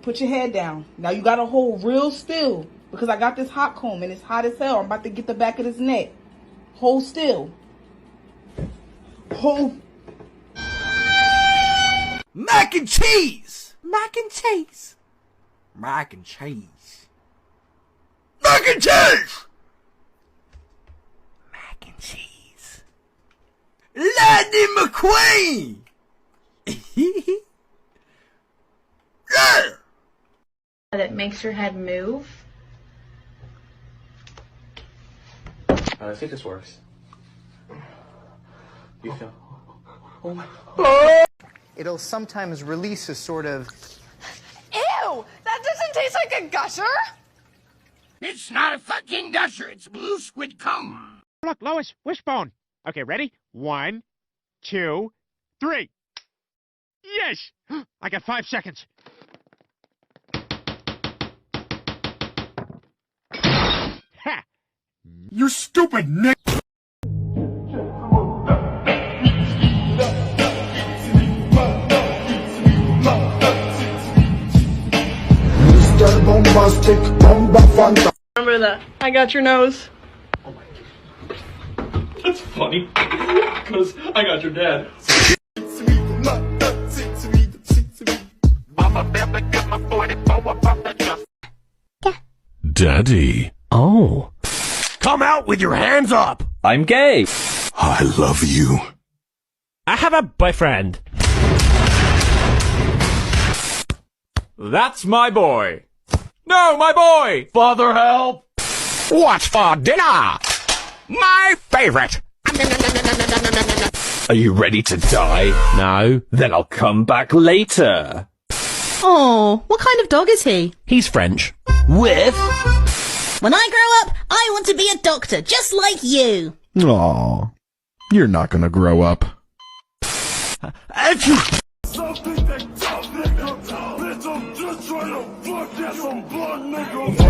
Put your head down. Now you gotta hold real still because I got this hot comb and it's hot as hell. I'm about to get the back of his neck. Hold still. Hold. Mac and cheese! Mac and cheese! Mac and cheese. Mac and cheese! Mac and cheese. Lightning McQueen! Yeah! That makes your head move. I think this works. You feel? Oh my. It'll sometimes release a sort of... Ew! That doesn't taste like a gusher! It's not a fucking gusher, it's blue squid cum. Look, Lois, wishbone. Okay, ready? 1, 2, 3. Yes! I got 5 seconds. Ha! You stupid Nick! Remember that. I got your nose. That's funny. Because I got your dad. Daddy. Oh. Come out with your hands up! I'm gay. I love you. I have a boyfriend. That's my boy. No, my boy! Father, help! What's for dinner? My favorite. Are you ready to die? No. Then I'll come back later. Oh, what kind of dog is he? He's French. With? When I grow up, I want to be a doctor, just like you. Aw, you're not gonna grow up. Something that tough nigga, bitch, I'm just trying to fuck at some blunt nigga.